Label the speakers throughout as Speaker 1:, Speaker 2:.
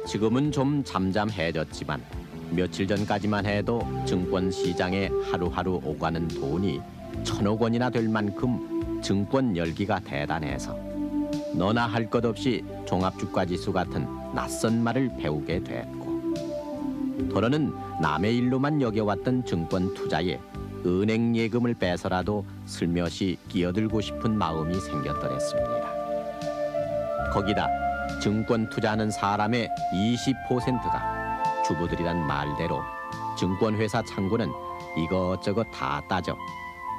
Speaker 1: 지금은 좀 잠잠해졌지만 며칠 전까지만 해도 증권 시장에 하루하루 오가는 돈이 1,000억 원이나 될 만큼 증권 열기가 대단해서 너나 할 것 없이 종합주가지수 같은 낯선 말을 배우게 됐고, 더러는 남의 일로만 여겨왔던 증권 투자에 은행 예금을 빼서라도 슬며시 끼어들고 싶은 마음이 생겼더랬습니다. 거기다 증권 투자하는 사람의 20%가 주부들이란 말대로 증권회사 창구는 이것저것 다 따져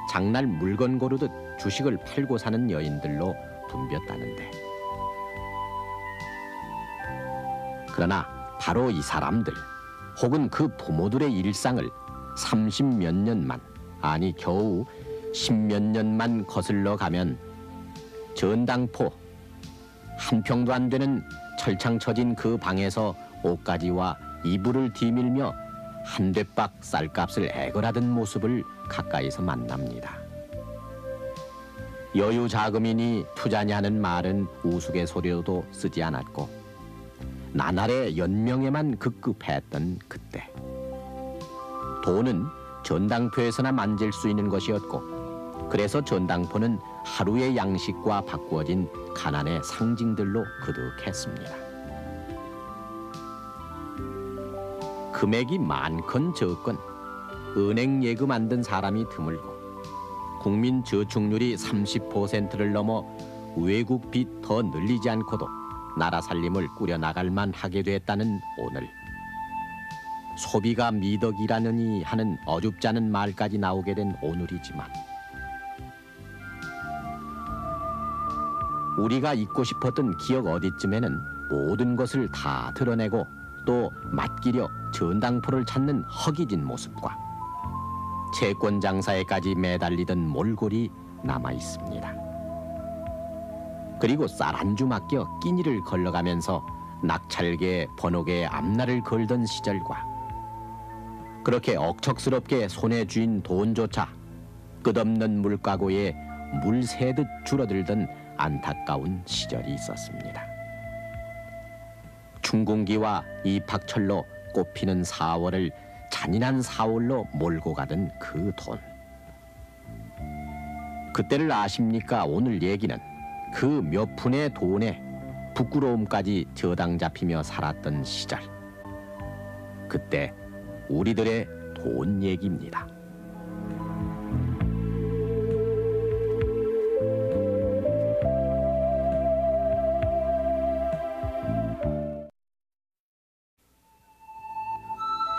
Speaker 1: 장날 물건 고르듯 주식을 팔고 사는 여인들로 붐볐다는데, 그러나 바로 이 사람들 혹은 그 부모들의 일상을 30몇 년만, 아니 겨우 10몇 년만 거슬러 가면 전당포 한 평도 안 되는 철창 쳐진 그 방에서 옷가지와 이불을 뒤밀며 한 대박 쌀값을 애걸하던 모습을 가까이서 만납니다. 여유 자금이니 투자냐는 말은 우스갯소리로도 쓰지 않았고 나날의 연명에만 급급했던 그때, 돈은 전당포에서나 만질 수 있는 것이었고, 그래서 전당포는 하루의 양식과 바꾸어진 가난의 상징들로 그득했습니다. 금액이 많건 적건 은행 예금 안 든 사람이 드물고 국민 저축률이 30%를 넘어 외국 빚 더 늘리지 않고도 나라 살림을 꾸려나갈 만하게 됐다는 오늘, 소비가 미덕이라느니 하는 어줍지 않은 말까지 나오게 된 오늘이지만, 우리가 잊고 싶었던 기억 어디쯤에는 모든 것을 다 드러내고 또 맡기려 전당포를 찾는 허기진 모습과 채권 장사에까지 매달리던 몰골이 남아 있습니다. 그리고 쌀 한 주 맡겨 끼니를 걸러가면서 낙찰계에 번호계에 앞날을 걸던 시절과 그렇게 억척스럽게 손에 쥔 돈조차 끝없는 물가고에 물 새듯 줄어들던 안타까운 시절이 있었습니다. 춘궁기와 입학철로 꽃피는 4월을 잔인한 4월로 몰고 가던 그 돈. 그때를 아십니까? 오늘 얘기는 그 몇 푼의 돈에 부끄러움까지 저당 잡히며 살았던 시절. 그때 우리들의 돈 얘기입니다.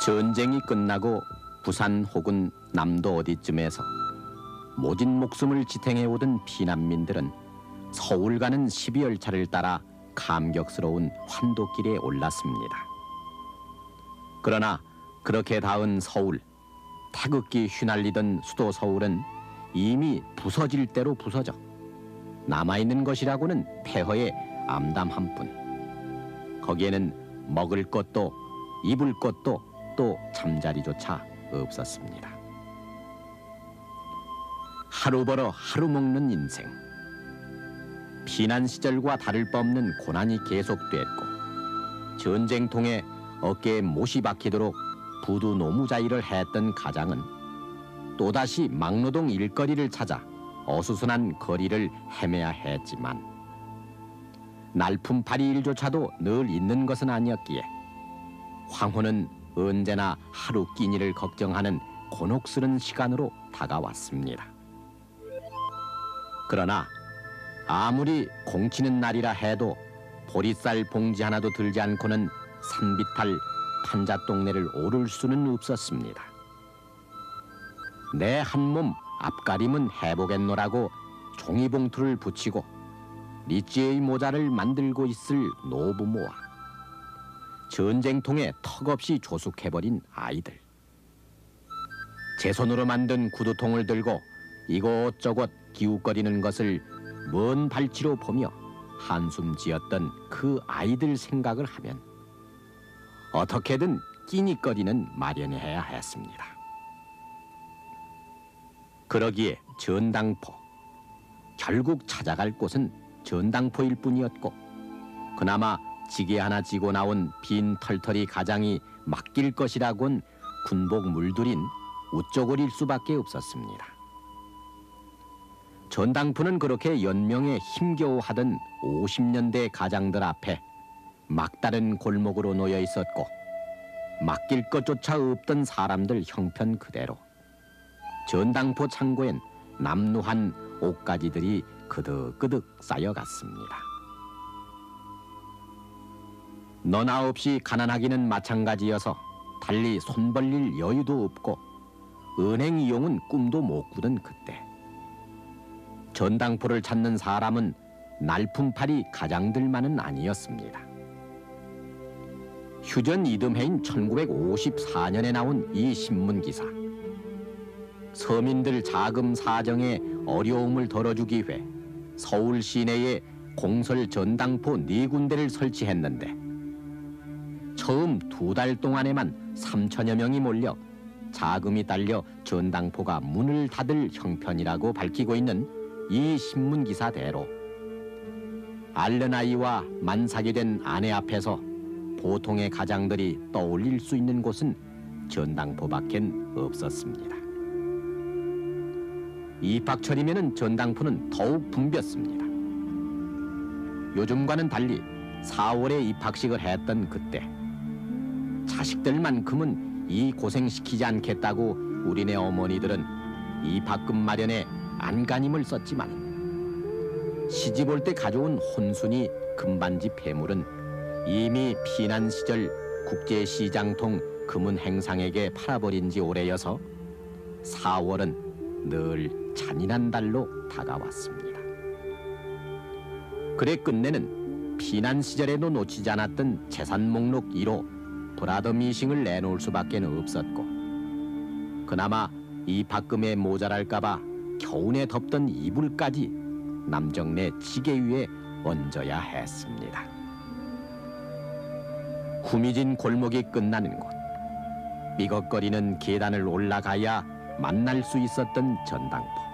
Speaker 1: 전쟁이 끝나고 부산 혹은 남도 어디쯤에서 모진 목숨을 지탱해오던 피난민들은 서울 가는 12열차를 따라 감격스러운 환도길에 올랐습니다. 그러나 그렇게 닿은 서울, 태극기 휘날리던 수도 서울은 이미 부서질 대로 부서져 남아있는 것이라고는 폐허의 암담한 뿐, 거기에는 먹을 것도 입을 것도 또 잠자리조차 없었습니다. 하루 벌어 하루 먹는 인생. 피난 시절과 다를 바 없는 고난이 계속됐고 전쟁통에 어깨에 못이 박히도록 부두 노무자일을 했던 가장은 또다시 막노동 일거리를 찾아 어수선한 거리를 헤매야 했지만 날품팔이 일조차도 늘 있는 것은 아니었기에 황혼은 언제나 하루 끼니를 걱정하는 곤혹스런 시간으로 다가왔습니다. 그러나 아무리 공치는 날이라 해도 보리쌀 봉지 하나도 들지 않고는 산비탈 판잣동네를 오를 수는 없었습니다. 내 한 몸 앞가림은 해보겠노라고 종이봉투를 붙이고 리찌의 모자를 만들고 있을 노부모와 전쟁통에 턱없이 조숙해버린 아이들, 제 손으로 만든 구두통을 들고 이곳저곳 기웃거리는 것을 먼 발치로 보며 한숨 지었던 그 아이들 생각을 하면 어떻게든 끼니거리는 마련해야 했습니다. 그러기에 전당포, 결국 찾아갈 곳은 전당포일 뿐이었고 그나마 지게 하나 지고 나온 빈 털털이 가장이 맡길 것이라곤 군복 물들인 우쪼고릴 수밖에 없었습니다. 전당포는 그렇게 연명에 힘겨워하던 50년대 가장들 앞에 막다른 골목으로 놓여 있었고 맡길 것조차 없던 사람들 형편 그대로 전당포 창고엔 남루한 옷가지들이 그득그득 쌓여갔습니다. 너나 없이 가난하기는 마찬가지여서 달리 손 벌릴 여유도 없고 은행 이용은 꿈도 못 꾸던 그때 전당포를 찾는 사람은 날품팔이 가장들만은 아니었습니다. 휴전 이듬해인 1954년에 나온 이 신문기사. 서민들 자금 사정에 어려움을 덜어주기 위해 서울 시내에 공설 전당포 4군데를 설치했는데 처음 2달 동안에만 3천여 명이 몰려 자금이 딸려 전당포가 문을 닫을 형편이라고 밝히고 있는 이 신문기사대로 앓는 아이와 만삭이 된 아내 앞에서 보통의 가장들이 떠올릴 수 있는 곳은 전당포밖엔 없었습니다. 입학철이면은 전당포는 더욱 붐볐습니다. 요즘과는 달리 4월에 입학식을 했던 그때 자식들만큼은 이 고생시키지 않겠다고 우리네 어머니들은 입학금 마련에 안간힘을 썼지만 시집 올 때 가져온 혼순이 금반지 폐물은 이미 피난 시절 국제시장통 금은 행상에게 팔아버린 지 오래여서 4월은 늘 잔인한 달로 다가왔습니다. 그래 끝내는 피난 시절에도 놓치지 않았던 재산 목록 1호 브라더 미싱을 내놓을 수밖에 없었고 그나마 입학금에 모자랄까봐 겨우내 덮던 이불까지 남정네 지게 위에 얹어야 했습니다. 후미진 골목이 끝나는 곳, 삐걱거리는 계단을 올라가야 만날 수 있었던 전당포.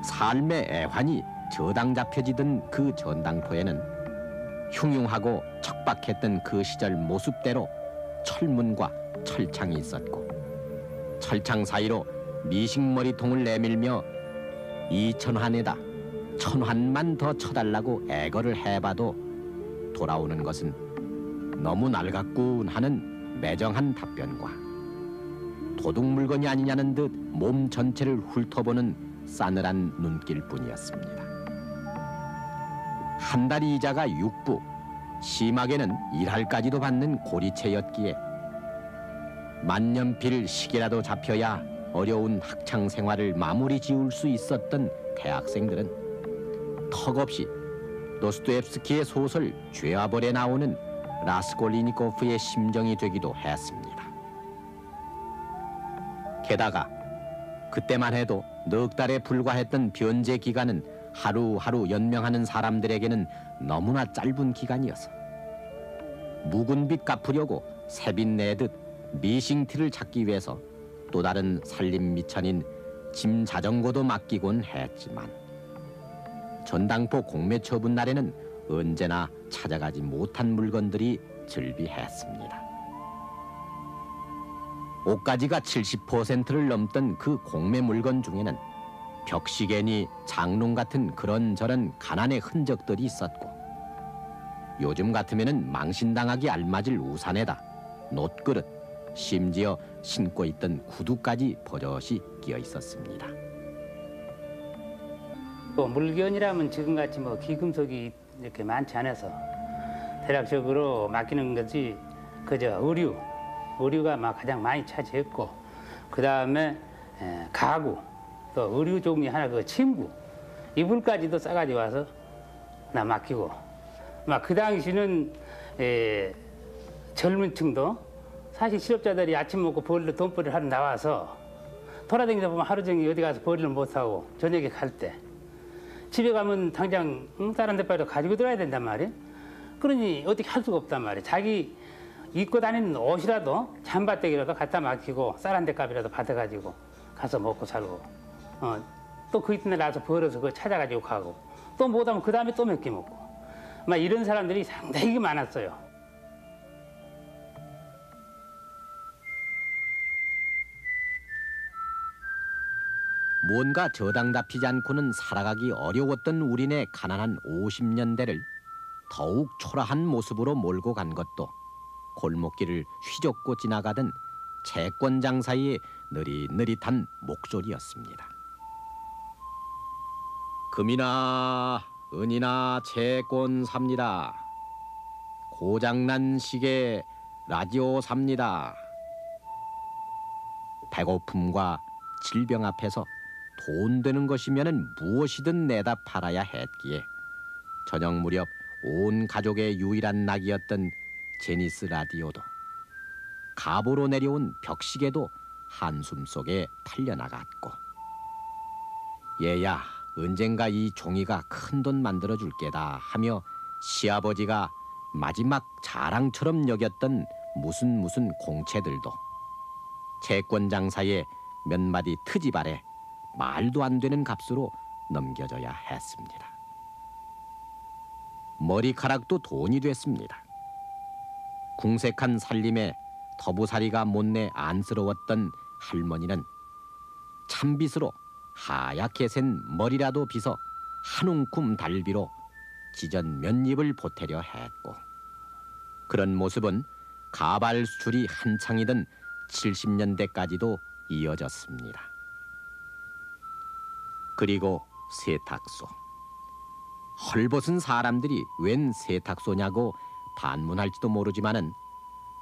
Speaker 1: 삶의 애환이 저당 잡혀지던 그 전당포에는 흉흉하고 척박했던 그 시절 모습대로 철문과 철창이 있었고 철창 사이로 미식머리통을 내밀며 2,000환에다 1,000환만 더 쳐달라고 애걸을 해봐도 돌아오는 것은 너무 낡았군 하는 매정한 답변과 도둑 물건이 아니냐는 듯 몸 전체를 훑어보는 싸늘한 눈길뿐이었습니다. 한 달 이자가 6부, 심하게는 1할까지도 받는 고리채였기에 만년필 시계라도 잡혀야 어려운 학창 생활을 마무리 지을 수 있었던 대학생들은 턱없이 도스토옙스키의 소설 죄와벌에 나오는 라스콜리니코프의 심정이 되기도 했습니다. 게다가 그때만 해도 넉 달에 불과했던 변제 기간은 하루하루 연명하는 사람들에게는 너무나 짧은 기간이어서 묵은 빚 갚으려고 새빚 내듯 미싱티를 찾기 위해서 또 다른 살림 미천인 짐 자전거도 맡기곤 했지만 전당포 공매 처분 날에는 언제나 찾아가지 못한 물건들이 즐비했습니다. 옷가지가 70%를 넘던 그 공매 물건 중에는 벽시계니 장롱 같은 그런저런 가난의 흔적들이 있었고 요즘 같으면은 망신당하기 알맞을 우산에다 놋그릇, 심지어 신고 있던 구두까지 버젓이 끼어 있었습니다.
Speaker 2: 물건이라면 지금같이 뭐 귀금속이 이렇게 많지 않아서 대략적으로 맡기는 것이 그저 의류가 막 가장 많이 차지했고 그 다음에 가구, 또 의류 종류 하나 그 침구, 이불까지도 싸가지 와서 나 맡기고 막 그 당시는 젊은 층도 사실 실업자들이 아침 먹고 벌이로 돈벌이를 하러 나와서 돌아다니다 보면 하루 종일 어디 가서 벌이를 못하고 저녁에 갈 때 집에 가면 당장 다른 데 빨리 가지고 들어야 된단 말이에요. 그러니 어떻게 할 수가 없단 말이에요. 자기 입고 다니는 옷이라도 잠바떼기라도 갖다 맡기고 쌀 한 대 값이라도 받아가지고 가서 먹고 살고 또 그 이튿날 나서 벌어서 그거 찾아가지고 가고 또 못하면 그 다음에 또 몇 개 먹고 막 이런 사람들이 상당히 많았어요.
Speaker 1: 뭔가 저당 잡히지 않고는 살아가기 어려웠던 우리네 가난한 50년대를 더욱 초라한 모습으로 몰고 간 것도 골목길을 휘젓고 지나가던 채권 장사의 느릿느릿한 목소리였습니다. 금이나 은이나 채권 삽니다. 고장난 시계 라디오 삽니다. 배고픔과 질병 앞에서 돈 되는 것이면은 무엇이든 내다 팔아야 했기에 저녁 무렵 온 가족의 유일한 낙이었던 제니스 라디오도 갑오로 내려온 벽시계도 한숨 속에 팔려나갔고, 얘야 언젠가 이 종이가 큰 돈 만들어 줄 게다 하며 시아버지가 마지막 자랑처럼 여겼던 무슨 공채들도 채권 장사의 몇 마디 트집 아래 말도 안 되는 값으로 넘겨져야 했습니다. 머리카락도 돈이 됐습니다. 궁색한 살림에 더부살이가 못내 안쓰러웠던 할머니는 찬빗으로 하얗게 센 머리라도 빗어 한 움큼 달비로 지전 몇 입을 보태려 했고, 그런 모습은 가발 수출이 한창이던 70년대까지도 이어졌습니다. 그리고 세탁소. 헐벗은 사람들이 웬 세탁소냐고 반문할지도 모르지만은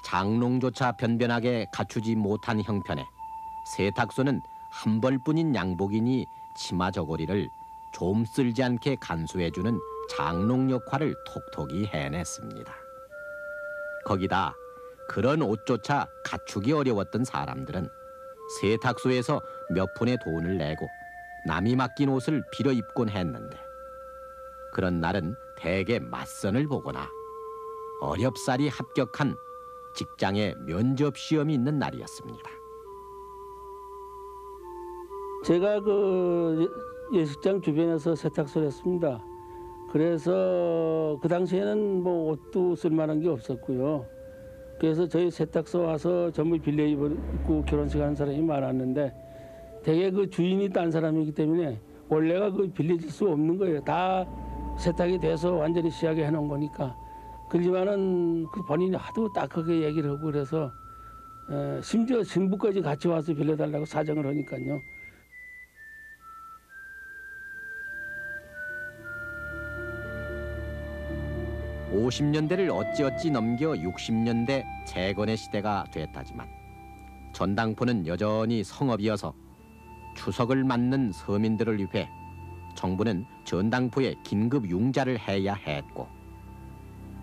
Speaker 1: 장롱조차 변변하게 갖추지 못한 형편에 세탁소는 한 벌뿐인 양복이니 치마 저고리를 좀 쓸지 않게 간수해주는 장롱 역할을 톡톡히 해냈습니다. 거기다 그런 옷조차 갖추기 어려웠던 사람들은 세탁소에서 몇 푼의 돈을 내고 남이 맡긴 옷을 빌어 입곤 했는데, 그런 날은 대개 맞선을 보거나 어렵사리 합격한 직장에 면접 시험이 있는 날이었습니다.
Speaker 3: 제가 그 예식장 주변에서 세탁소를 했습니다. 그래서 그 당시에는 뭐 옷도 쓸만한 게 없었고요. 그래서 저희 세탁소 와서 전부 빌려 입고 결혼식 하는 사람이 많았는데, 대개 그 주인이 딴 사람이기 때문에 원래가 그 빌려줄 수 없는 거예요. 다 세탁이 돼서 완전히 시하게 해놓은 거니까. 그렇지만은 그 본인이 하도 딱하게 얘기를 하고 그래서 심지어 신부까지 같이 와서 빌려달라고 사정을 하니까요.
Speaker 1: (50년대를) 어찌어찌 넘겨 60년대 재건의 시대가 됐다지만 전당포는 여전히 성업이어서 추석을 맞는 서민들을 위해 정부는 전당포에 긴급 융자를 해야 했고,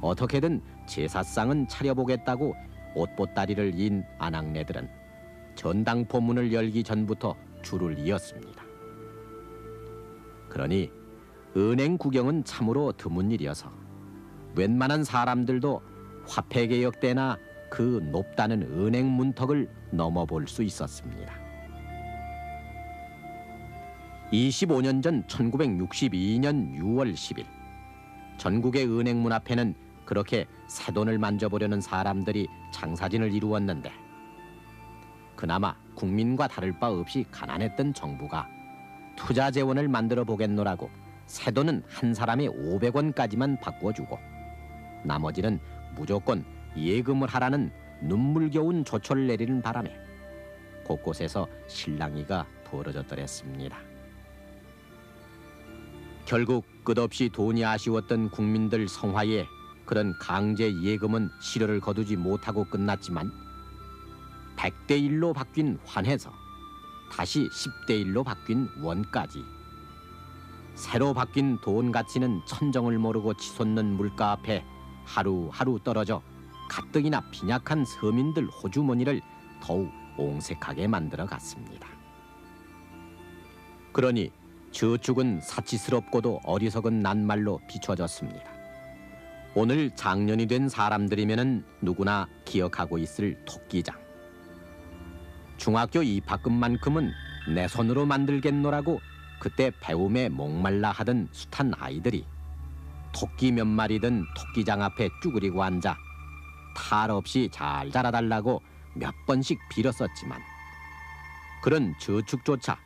Speaker 1: 어떻게든 제사상은 차려보겠다고 옷보따리를 인 아낙네들은 전당포 문을 열기 전부터 줄을 이었습니다. 그러니 은행 구경은 참으로 드문 일이어서 웬만한 사람들도 화폐개혁 때나 그 높다는 은행 문턱을 넘어볼 수 있었습니다. 25년 전 1962년 6월 10일 전국의 은행 문 앞에는 그렇게 새돈을 만져보려는 사람들이 장사진을 이루었는데, 그나마 국민과 다를 바 없이 가난했던 정부가 투자 재원을 만들어 보겠노라고 새돈은 한 사람에 500원까지만 바꿔주고 나머지는 무조건 예금을 하라는 눈물겨운 조처를 내리는 바람에 곳곳에서 실랑이가 벌어졌더랬습니다. 결국 끝없이 돈이 아쉬웠던 국민들 성화에 그런 강제 예금은 실효를 거두지 못하고 끝났지만 100대 1로 바뀐 환에서 다시 10대 1로 바뀐 원까지 새로 바뀐 돈 가치는 천정을 모르고 치솟는 물가 앞에 하루하루 떨어져 가뜩이나 빈약한 서민들 호주머니를 더욱 옹색하게 만들어 갔습니다. 그러니 저축은 사치스럽고도 어리석은 낱말로 비춰졌습니다. 오늘 장년이 된 사람들이면은 누구나 기억하고 있을 토끼장. 중학교 입학금만큼은 내 손으로 만들겠노라고 그때 배움에 목말라 하던 숱한 아이들이 토끼 몇 마리든 토끼장 앞에 쭈그리고 앉아 탈 없이 잘 자라달라고 몇 번씩 빌었었지만 그런 저축조차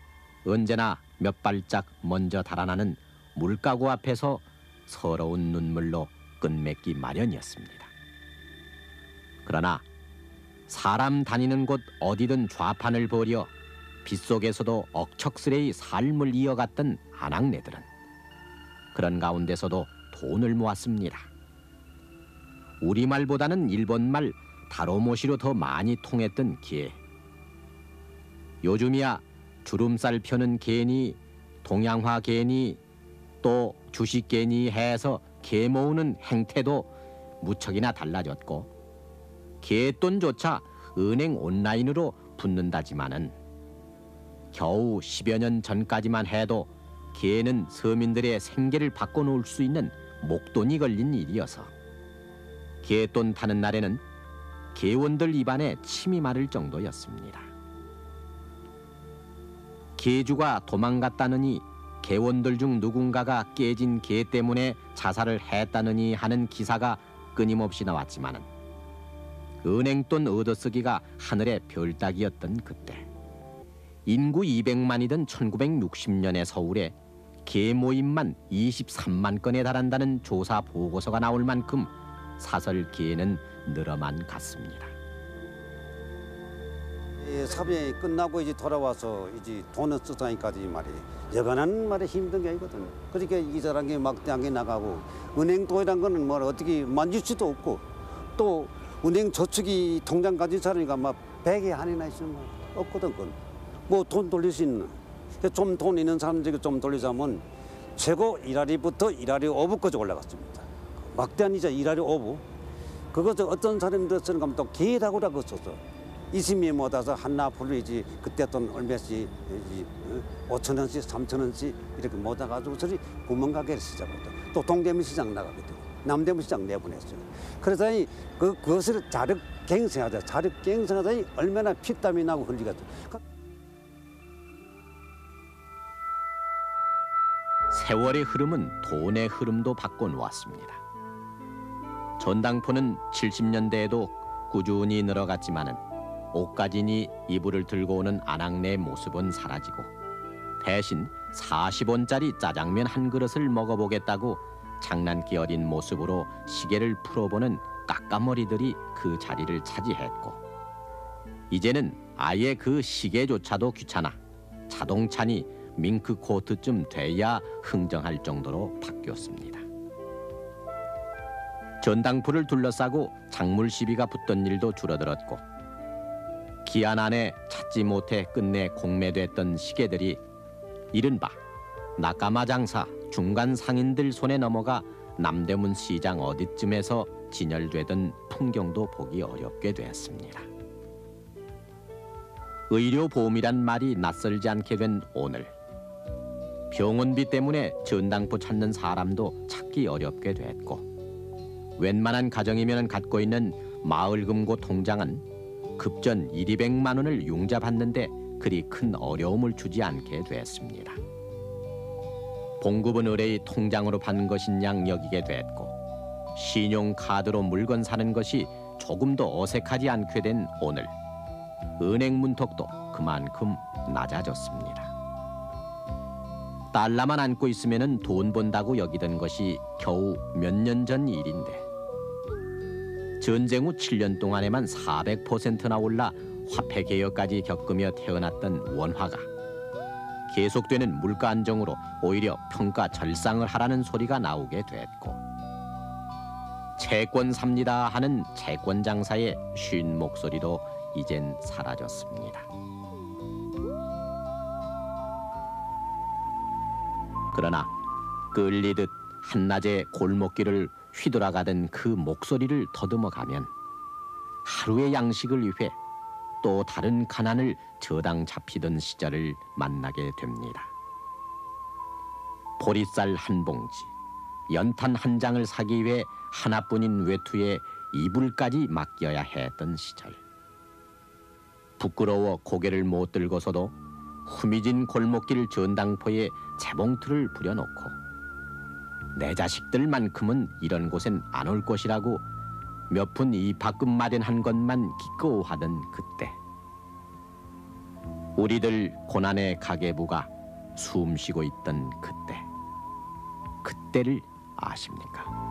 Speaker 1: 언제나 몇 발짝 먼저 달아나는 물가고 앞에서 서러운 눈물로 끝맺기 마련이었습니다. 그러나 사람 다니는 곳 어디든 좌판을 벌여 빗속에서도 억척스레이 삶을 이어갔던 아낙네들은 그런 가운데서도 돈을 모았습니다. 우리말보다는 일본말 다로모시로 더 많이 통했던 개. 요즘이야 주름살 펴는 개니 동양화 개니 또 주식 개니 해서 개 모으는 행태도 무척이나 달라졌고 개돈조차 은행 온라인으로 붙는다지만은 겨우 10여 년 전까지만 해도 개는 서민들의 생계를 바꿔놓을 수 있는 목돈이 걸린 일이어서 개돈 타는 날에는 개원들 입안에 침이 마를 정도였습니다. 개주가 도망갔다느니 개원들 중 누군가가 깨진 개 때문에 자살을 했다느니 하는 기사가 끊임없이 나왔지만은 은행돈 얻어쓰기가 하늘의 별따기였던 그때 인구 200만이던 1960년의 서울에 개 모임만 23만 건에 달한다는 조사 보고서가 나올 만큼 사설 개는 늘어만 갔습니다.
Speaker 4: 사병이 끝나고 이제 돌아와서 이제 돈을 쓰다니까지 말이 여간한 말이 힘든 게 아니거든. 그러니까 이 사람이 막대하게 나가고 은행 돈이란 거는 뭐 어떻게 만질 수도 없고 또 은행 저축이 통장 가진 사람이가 막 100에 한이나 있으면 없거든. 그건. 뭐 돈 돌릴 수 있는 좀 돈 있는 사람들이 좀 돌리자면 최고 1할리부터 1할리 5부까지 올라갔습니다. 막대한 이자 1할리 5부. 그것을 어떤 사람들 쓰는 거면 또 개다고라고 썼어. 20미 못와서 한나 불리지 그때 돈 얼마씩 5,000원씩 3,000원씩 이렇게 못와가지고 저리 구멍가게를 시작했다. 또 동대문 시장 나가거든. 남대문 시장 내보냈어요. 그래서 그것을 자력갱생하자. 자력갱생하자니 얼마나 피땀이 나고 흘리거든.
Speaker 1: 세월의 흐름은 돈의 흐름도 바꿔놓았습니다. 전당포는 70년대에도 꾸준히 늘어갔지만은 옷가지니 이불을 들고 오는 아낙네의 모습은 사라지고 대신 40원짜리 짜장면 한 그릇을 먹어보겠다고 장난기 어린 모습으로 시계를 풀어보는 까까머리들이 그 자리를 차지했고 이제는 아예 그 시계조차도 귀찮아 자동차니 밍크 코트쯤 돼야 흥정할 정도로 바뀌었습니다. 전당포를 둘러싸고 작물 시비가 붙던 일도 줄어들었고 기한 안에 찾지 못해 끝내 공매됐던 시계들이 이른바 낙가마 장사 중간 상인들 손에 넘어가 남대문 시장 어디쯤에서 진열되던 풍경도 보기 어렵게 되었습니다. 의료보험이란 말이 낯설지 않게 된 오늘 병원비 때문에 전당포 찾는 사람도 찾기 어렵게 됐고 웬만한 가정이면 갖고 있는 마을금고 통장은 급전 1,200만 원을 융자받는데 그리 큰 어려움을 주지 않게 됐습니다. 봉급은 의뢰의 통장으로 받는 것인 양 여기게 됐고 신용카드로 물건 사는 것이 조금도 어색하지 않게 된 오늘 은행 문턱도 그만큼 낮아졌습니다. 달러만 안고 있으면 돈 번다고 여기던 것이 겨우 몇 년 전 일인데 전쟁 후 7년 동안에만 400%나 올라 화폐 개혁까지 겪으며 태어났던 원화가 계속되는 물가 안정으로 오히려 평가 절상을 하라는 소리가 나오게 됐고 채권 삽니다 하는 채권 장사의 쉰 목소리도 이젠 사라졌습니다. 그러나 끌리듯 한낮에 골목길을 휘돌아가던 그 목소리를 더듬어가면 하루의 양식을 위해 또 다른 가난을 저당 잡히던 시절을 만나게 됩니다. 보리쌀 한 봉지, 연탄 한 장을 사기 위해 하나뿐인 외투에 이불까지 맡겨야 했던 시절. 부끄러워 고개를 못 들고서도 후미진 골목길 전당포에 재봉틀을 부려놓고 내 자식들만큼은 이런 곳엔 안 올 것이라고 몇 푼 입학금 마련한 것만 기꺼워하던 그때, 우리들 고난의 가계부가 숨쉬고 있던 그때를 아십니까?